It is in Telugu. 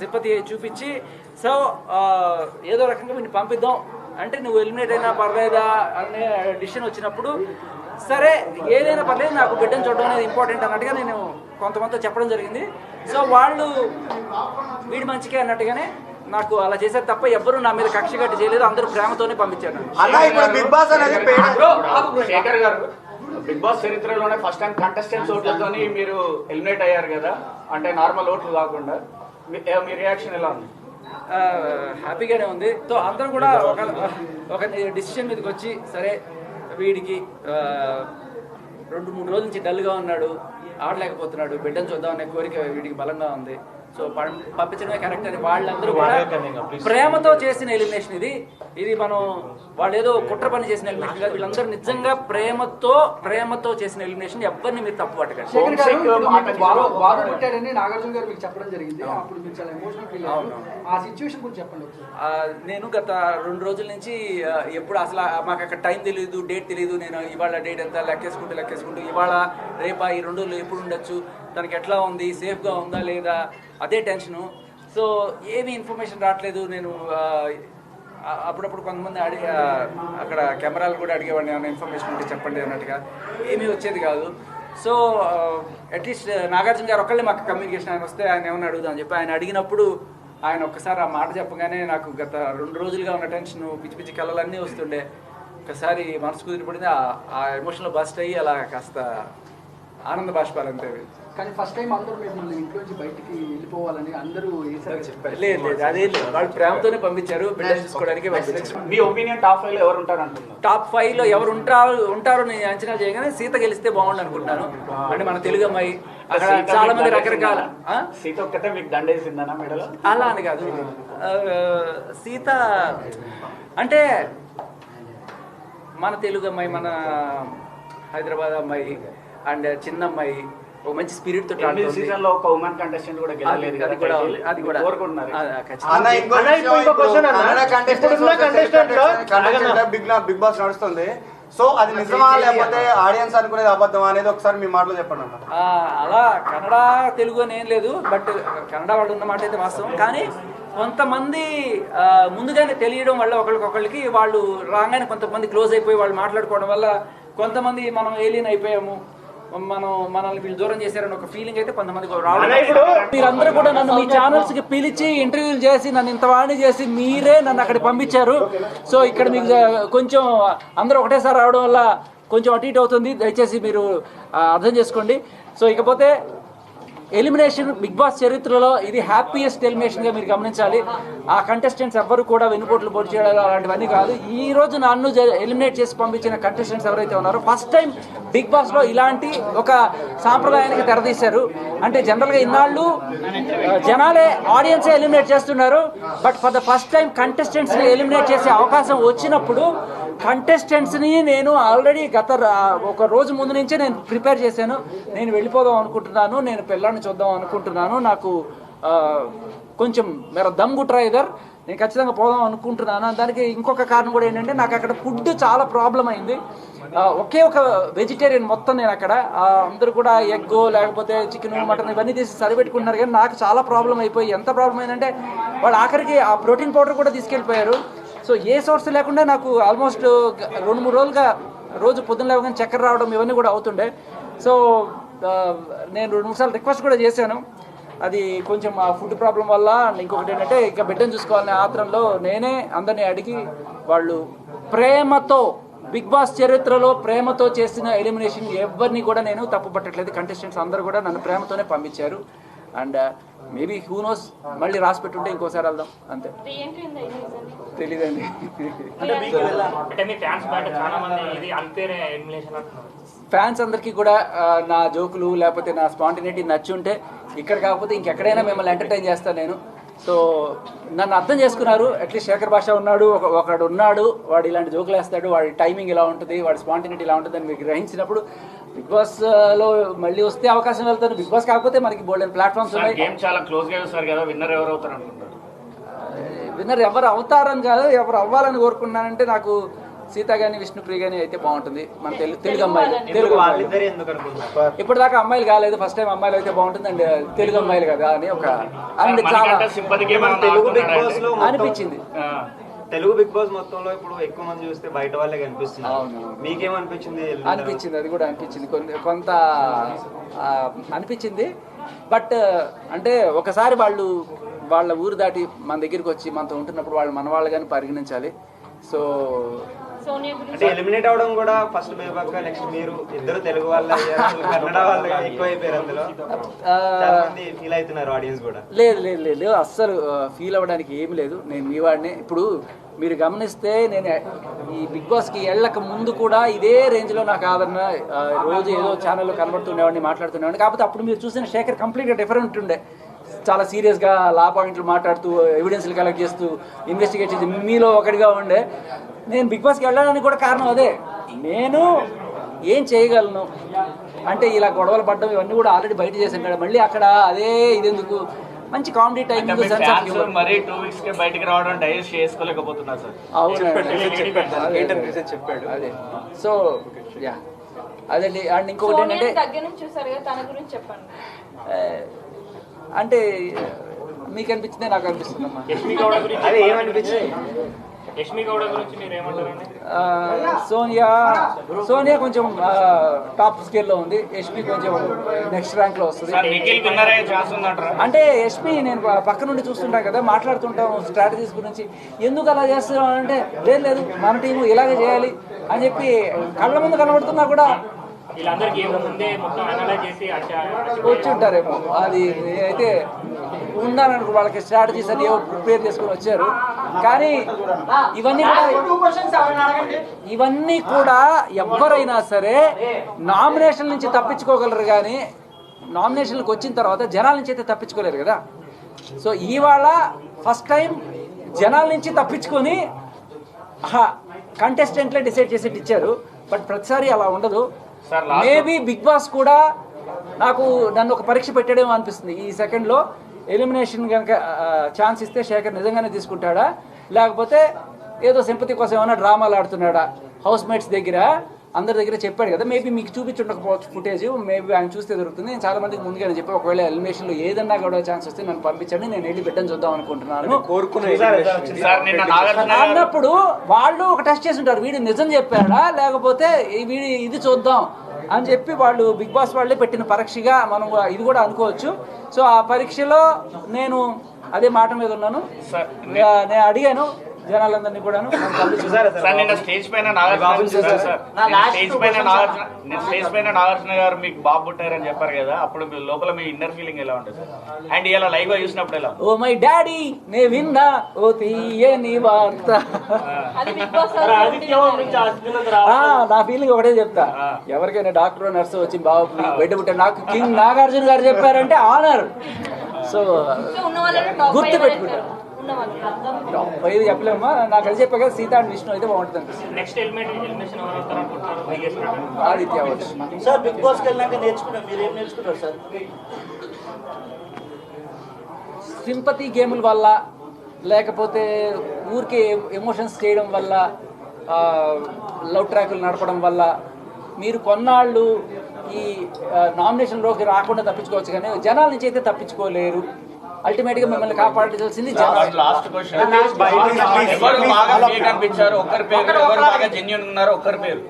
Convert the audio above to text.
సింపతి చూపించి సో ఏదో రకంగా వీడిని పంపిద్దాం అంటే నువ్వు ఎలిమినేట్ అయినా పర్లేదా అనే డిసిషన్ వచ్చినప్పుడు సరే ఏదైనా పర్లేదు నాకు బిడ్డను చూడడం అనేది ఇంపార్టెంట్ అన్నట్టుగా నేను కొంతమందితో చెప్పడం జరిగింది. సో వాళ్ళు వీడి మంచికే అన్నట్టుగానే నాకు అలా చేశారు తప్ప ఎవ్వరూ నా మీద కక్ష కట్టి చేయలేదు. అందరూ ప్రేమతోనే పంపించారు. శేఖర్ గారు బిగ్ బాస్ చరిత్రలోనే ఫస్ట్ టైం కంటెస్టెంట్స్ ఓట్లతో మీరు ఎలిమినేట్ అయ్యారు కదా, అంటే నార్మల్ ఓట్లు కాకుండా, మీ రియాక్షన్ ఎలా ఉంది? హ్యాపీగానే ఉంది. సో అందరం కూడా ఒక డిసిషన్ మీదకి వచ్చి సరే వీడికి 2-3 రోజుల నుంచి డల్గా ఉన్నాడు, ఆడలేకపోతున్నాడు, బిడ్డను చూద్దాం అనే కోరిక వీడికి బలంగా ఉంది. సో పంపించడమే కరెక్ట్ అని వాళ్ళందరూ కూడా ప్రేమతో చేసిన ఎలిమినేషన్ ఇది మనం వాళ్ళు ఏదో కుట్ర పని చేసిన ఎలిమినేషన్ కాదు. వీళ్ళందరూ నిజంగా ప్రేమతో చేసిన ఎలిమినేషన్. ఎవరిని మీరు తప్పు పట్టకండి. నాగార్జున గారు మీకు చెప్పడం జరిగింది, అప్పుడు మీరు చాలా ఎమోషనల్ ఫీల్ అయ్యారు. ఆ సిచ్యువేషన్ గురించి చెప్పండి. నేను గత 2 రోజుల నుంచి ఎప్పుడు అసలు మాకు అక్కడ టైం తెలియదు, డేట్ తెలియదు. నేను ఇవాళ డేట్ ఎంత లెక్కేసుకుంటూ ఇవాళ రేపా ఈ 2 రోజులు ఎప్పుడు ఉండొచ్చు, తనకి ఎట్లా ఉంది, సేఫ్గా ఉందా లేదా, అదే టెన్షను. సో ఏమీ ఇన్ఫర్మేషన్ రావట్లేదు. నేను అప్పుడప్పుడు కొంతమంది అక్కడ కెమెరాలు కూడా అడిగేవాడిని, ఏమైనా ఇన్ఫర్మేషన్ ఉంటే చెప్పండి అన్నట్టుగా. ఏమీ వచ్చేది కాదు. సో అట్లీస్ట్ నాగార్జున గారు ఒక్కళ్ళే మాకు కమ్యూనికేషన్ ఆయన వస్తే ఆయన ఏమన్నా అడుగుదామని చెప్పి ఆయన అడిగినప్పుడు ఆయన ఒక్కసారి ఆ మాట చెప్పగానే నాకు గత 2 రోజులుగా ఉన్న టెన్షన్, పిచ్చి పిచ్చి కళలన్నీ వస్తుండే. ఒకసారి మనసు కుదిరిపడింది, ఆ ఎమోషన్లో బస్ట్ అయ్యి అలా కాస్త ఆనంద బాష్పాలు అంతే. కానీ ఫస్ట్ టైం అందరూ మిమ్మల్ని ఇంట్లో నుంచి బయటికి వెళ్ళిపోవాలని అందరూ చెప్పారు. లేదు అదే లేదు, వాళ్ళు ప్రేమతోనే పంపించారు, బిడ్డ చూసుకోవడానికి పంపించారు. మీ ఒపీనియన్ టాప్ 5 లో ఎవరు ఉంటారు అంటున్నారు? టాప్ 5 లో ఎవరు ఉంటారో నేను అంచనా చేయగానే సీత గెలిస్తే బాగుండు అనుకుంటున్నాను. అంటే మన తెలుగు అమ్మాయి, అక్కడ చాలా మంది రకరకాల. సీత ఒక్కటే మీకు దండేసిందనా మెడలో? అలా అని కాదు, సీత అంటే మన తెలుగు అమ్మాయి, మన హైదరాబాద్ అమ్మాయి అండ్ చిన్న అమ్మాయి, ఒక మంచి స్పిరిట్ తో సీజన్ లో ఒక ఉమెన్ కంటెస్టెంట్ కూడా గెలవలేదు. అది కూడా కోరుకుంటున్నారు. బిగ్ బాస్ నడుస్తుంది, సో అది నిజమా లేకపోతే ఆడియన్స్ అనుకునేది అబద్ధం అనేది ఒకసారి మీ మాటలో చెప్పండి అన్న. అలా కన్నడ తెలుగు అని ఏం లేదు, బట్ కన్నడ వాళ్ళు ఉన్న మాట అయితే వాస్తవం. కానీ కొంతమంది ముందుగానే తెలియడం వల్ల ఒకళ్ళకి వాళ్ళు రాగానే కొంతమంది క్లోజ్ అయిపోయి వాళ్ళు మాట్లాడుకోవడం వల్ల కొంతమంది మనం ఏలియన్ అయిపోయాము, మనల్ని వీళ్ళు దూరం చేశారని ఒక ఫీలింగ్ అయితే కొంతమంది రావడం. మీరందరూ కూడా నన్ను మీ ఛానల్స్ కి పిలిచి ఇంటర్వ్యూలు చేసి నన్ను ఇంత వాణి చేసి మీరే నన్ను అక్కడికి పంపించారు. సో ఇక్కడ మీకు కొంచెం అందరూ ఒకటేసారి రావడం వల్ల కొంచెం అటు ఇటు అవుతుంది, దయచేసి మీరు అర్థం చేసుకోండి. సో ఇకపోతే ఎలిమినేషన్ బిగ్ బాస్ చరిత్రలో ఇది హ్యాపీయెస్ట్ ఎలిమినేషన్గా మీరు గమనించాలి. ఆ కంటెస్టెంట్స్ ఎవ్వరు కూడా వెనుపోట్లు పొడి చేయడం అలాంటివన్నీ కాదు. ఈ రోజు నన్ను ఎలిమినేట్ చేసి పంపించిన కంటెస్టెంట్స్ ఎవరైతే ఉన్నారో ఫస్ట్ టైం బిగ్ బాస్లో ఇలాంటి ఒక సాంప్రదాయానికి తెరదీశారు. అంటే జనరల్గా ఇన్నాళ్ళు జనాలే ఆడియన్సే ఎలిమినేట్ చేస్తున్నారు, but for the first time కంటెస్టెంట్స్ని ఎలిమినేట్ చేసే అవకాశం వచ్చినప్పుడు కంటెస్టెంట్స్ని నేను ఆల్రెడీ గత ఒక రోజు ముందు నుంచే నేను ప్రిపేర్ చేశాను. నేను వెళ్ళిపోదాం అనుకుంటున్నాను, నేను పిల్లాన్ని చూద్దాం అనుకుంటున్నాను, నాకు కొంచెం మేర దమ్ గుట్రా ఇదర్, నేను ఖచ్చితంగా పోదాం అనుకుంటున్నాను. దానికి ఇంకొక కారణం కూడా ఏంటంటే నాకు అక్కడ ఫుడ్ చాలా ప్రాబ్లం అయింది. ఒకే ఒక వెజిటేరియన్ మొత్తం నేను అక్కడ, అందరూ కూడా ఎగ్ లేకపోతే చికెన్ మటన్ ఇవన్నీ తీసి సరిపెట్టుకుంటున్నారు. కానీ నాకు చాలా ప్రాబ్లం అయిపోయి, ఎంత ప్రాబ్లం అయిందంటే వాళ్ళు ఆఖరికి ఆ ప్రోటీన్ పౌడర్ కూడా తీసుకెళ్ళిపోయారు. సో ఏ సోర్స్ లేకుండా నాకు ఆల్మోస్ట్ 2-3 రోజులుగా రోజు పొద్దున్న లేవగానే చక్కెర రావడం ఇవన్నీ కూడా అవుతుండే. సో నేను 2-3 సార్లు రిక్వెస్ట్ కూడా చేశాను. అది కొంచెం ఆ ఫుడ్ ప్రాబ్లం వల్ల. ఇంకొకటి ఏంటంటే ఇంకా బిడ్డను చూసుకోవాలనే ఆత్రంలో నేనే అందరినీ అడిగి వాళ్ళు ప్రేమతో బిగ్ బాస్ చరిత్రలో ప్రేమతో చేసిన ఎలిమినేషన్ ఎవరిని కూడా నేను తప్పు పట్టట్లేదు. కంటెస్టెంట్స్ అందరూ కూడా నన్ను ప్రేమతోనే పంపించారు. అండ్ మేబీ హూ నోస్ మళ్ళీ రాసి పెట్టుంటే ఇంకోసారి వెళ్దాం అంతే. తెలీదండి. ఫ్యాన్స్ అందరికీ కూడా నా జోకులు లేకపోతే నా స్పాంటినిటీ నచ్చి ఉంటే ఇక్కడ కాకపోతే ఇంకెక్కడైనా మిమ్మల్ని ఎంటర్టైన్ చేస్తాను నేను. సో నన్ను అర్థం చేసుకున్నారు. అట్లీస్ట్ శేఖర్ భాష ఉన్నాడు, ఒకడు ఉన్నాడు, వాడు ఇలాంటి జోకులు వేస్తాడు, వాడి టైమింగ్ ఇలా ఉంటుంది, వాడి స్పాంటినిటీ ఇలా ఉంటుంది అని మీకు గ్రహించినప్పుడు బిగ్ బాస్ లో మళ్ళీ వస్తే అవకాశం వెళ్తాను. బిగ్ బాస్ కాకపోతే మనకి బోల్డెన్ ప్లాట్ఫామ్స్ ఉన్నాయి. గేమ్ చాలా క్లోజ్ గా చూస్తారు కదా, విన్నర్ ఎవరు అవుతారు అనుకుంటారు? విన్నర్ ఎవరు అవుతారని కాదు, ఎవరు అవ్వాలని కోరుకున్నానంటే నాకు సీత కానీ విష్ణుప్రియ కానీ అయితే బాగుంటుంది. మన తెలుగు అమ్మాయిలు వాళ్ళిద్దరే ఎందుకు అనుకుంటున్నారు? ఇప్పటిదాకా అమ్మాయిలు కాలేదు, ఫస్ట్ టైం అమ్మాయిలు అయితే బాగుంటుంది అండ్ తెలుగు అమ్మాయిలు కదా అని ఒక అండ్ చాలా తెలుగు బిగ్ బాస్ లో అనిపించింది. తెలుగు బిగ్ బాస్ మొత్తంలో ఇప్పుడు ఎక్కువ మంది చూస్తే బయట వాళ్ళే కనిపిస్తున్నారు. మీకేమనిపించింది? అనిపించింది, అది కూడా అనిపించింది, కొంత అనిపించింది. బట్ అంటే ఒకసారి వాళ్ళు వాళ్ళ ఊరు దాటి మన దగ్గరికి వచ్చి మనతో ఉంటున్నప్పుడు వాళ్ళు మన వాళ్ళు కానీ పరిగణించాలి. సో అంటే ఎలిమినేట్ అవడం కూడా ఫస్ట్ బేబక్క, నెక్స్ట్ మీరు ఇద్దరు తెలుగు వాళ్ళు అయ్యారు, కన్నడ వాళ్ళు ఎక్కువ అయిపోయారు. అందులో చాలా మంది ఫీల్ అవుతున్నారు ఆడియన్స్ కూడా. లేదు లేదు లేదు అస్సలు ఫీల్ అవ్వడానికి ఏమి లేదు. నేను మీ వాడిని. ఇప్పుడు మీరు గమనిస్తే నేను ఈ బిగ్ బాస్కి వెళ్ళక ముందు కూడా ఇదే రేంజ్లో నాకు ఆదరణ, రోజు ఏదో ఛానల్లో కనబడుతుండేవాడిని, మాట్లాడుతుండేవాడిని. కాకపోతే అప్పుడు మీరు చూసిన శేఖర్ కంప్లీట్గా డిఫరెంట్ ఉండే. చాలా సీరియస్గా లా పాయింట్లు మాట్లాడుతూ ఎవిడెన్స్లు కలెక్ట్ చేస్తూ ఇన్వెస్టిగేట్ చేసి మీలో ఒకటిగా ఉండే. నేను బిగ్ బాస్కి వెళ్ళడానికి కూడా కారణం అదే. నేను ఏం చేయగలను అంటే ఇలా గొడవలు పడ్డం ఇవన్నీ కూడా ఆల్రెడీ బయట చేసాను కదా, మళ్ళీ అక్కడ అదే ఇదెందుకు, మంచి కామెడీ టైం మరి 2 weeks కి బయటికి రావడం డైజెస్ట్ చేసుకోలేకపోతున్నా సార్. అవును చెప్పాడు అదే. సో యా అదండి. అండ్ ఇంకొకటి ఏంటంటే అంటే మీకు అనిపించిందే నాకు అనిపిస్తుంది అమ్మా. అదే ఏమనిపించింది? సోనియా కొంచెం టాప్ స్కేల్లో ఉంది, యష్మి కొంచెం నెక్స్ట్ ర్యాంక్ లో వస్తుంది. అంటే యష్మి నేను పక్క నుండి చూస్తుంటాను కదా, మాట్లాడుతుంటాం స్ట్రాటజీస్ గురించి, ఎందుకు అలా చేస్తున్నాం అంటే లేదు లేదు మన టీము ఇలాగే చేయాలి అని చెప్పి కళ్ళ ముందు కనబడుతున్నా కూడా వచ్చి ఉంటారేమో. అది అయితే ఉండాలనుకో వాళ్ళకి స్ట్రాటజీస్ అని ప్రిపేర్ చేసుకుని వచ్చారు. కానీ ఇవన్నీ కూడా ఎవరైనా సరే నామినేషన్ నుంచి తప్పించుకోగలరు, కానీ నామినేషన్లకు వచ్చిన తర్వాత జనాల నుంచి అయితే తప్పించుకోలేరు కదా. సో ఇవాళ ఫస్ట్ టైం జనాల నుంచి తప్పించుకొని కంటెస్టెంట్లే డిసైడ్ చేసి ఇచ్చారు. బట్ ప్రతిసారి అలా ఉండదు. మేబీ బిగ్ బాస్ కూడా నాకు నన్ను ఒక పరీక్ష పెట్టాడేమో అనిపిస్తుంది. ఈ సెకండ్లో ఎలిమినేషన్ కనుక ఛాన్స్ ఇస్తే శేఖర్ నిజంగానే తీసుకుంటాడా, లేకపోతే ఏదో సింపతి కోసం ఏమైనా డ్రామాలు ఆడుతున్నాడా. హౌస్ మేట్స్ దగ్గర అందరి దగ్గర చెప్పాడు కదా, మేబీ మీకు చూపించుండకపోవచ్చు ఫుటేజ్, మేబీ ఆయన చూస్తే దొరుకుతుంది. నేను చాలా మందికి ముందుగానే చెప్పి ఒకవేళ ఎలిమినేషన్లో ఏదన్నా కూడా ఛాన్స్ వస్తే నన్ను పంపించండి, నేను వెళ్ళి బిడ్డను చూద్దాం అనుకుంటున్నాను అన్నప్పుడు వాళ్ళు ఒక టెస్ట్ చేసి ఉంటారు, వీడు నిజం చెప్పాడా లేకపోతే వీడి ఇది చూద్దాం అని చెప్పి వాళ్ళు బిగ్ బాస్ వాళ్ళే పెట్టిన పరీక్షగా మనం ఇది కూడా అనుకోవచ్చు. సో ఆ పరీక్షలో నేను అదే మాట మీద ఉన్నాను. నేను అడిగాను జనాలందరినీ కూడా. స్టేజ్ పైన నాగార్జున గారు మీకు బాబు పుట్టారని చెప్పారు కదా, అప్పుడు మీ లోపల మీ ఇన్నర్ ఫీలింగ్ ఎలా ఉంటుంది సార్? అండ్ ఇలా లైవ్ గా చూసినప్పుడు ఎలా? ఓ మై డాడీ నే విన్నా ఓ తీయని వార్త. నా ఫీలింగ్ ఒకటే చెప్తా, ఎవరికైనా డాక్టర్ నర్సు వచ్చి బాబు బయట పుట్టారు, నాకు కింగ్ నాగార్జున గారు చెప్పారంటే ఆనర్. సో గుర్తు పెట్టుకుంటారు. ఇది చెప్పలేమ్మా, నాకు అది చెప్పా కదా, సీత అండ్ విష్ణు అయితే బాగుంటుంది అనిపిస్తుంది. ఆదిత్య అవ్వచ్చు సార్. బిగ్ బాస్ వెళ్ళాక నేర్చుకున్నాం, మీరు ఏం నేర్చుకున్నారు సార్? సింపతి గేముల వల్ల లేకపోతే ఊరికే ఎమోషన్స్ చేయడం వల్ల, లవ్ ట్రాకులు నడపడం వల్ల మీరు కొన్నాళ్ళు ఈ నామినేషన్లోకి రాకుండా తప్పించుకోవచ్చు, కానీ జనాల నుంచి అయితే తప్పించుకోలేరు. అల్టిమేట్ గా మిమ్మల్ని కాపాడాల్సింది జనాలు. లాస్ట్ క్వశ్చన్, ఒక్కరి పేరు, జెన్యూన్ ఉన్నారు, ఒక్కరి పేరు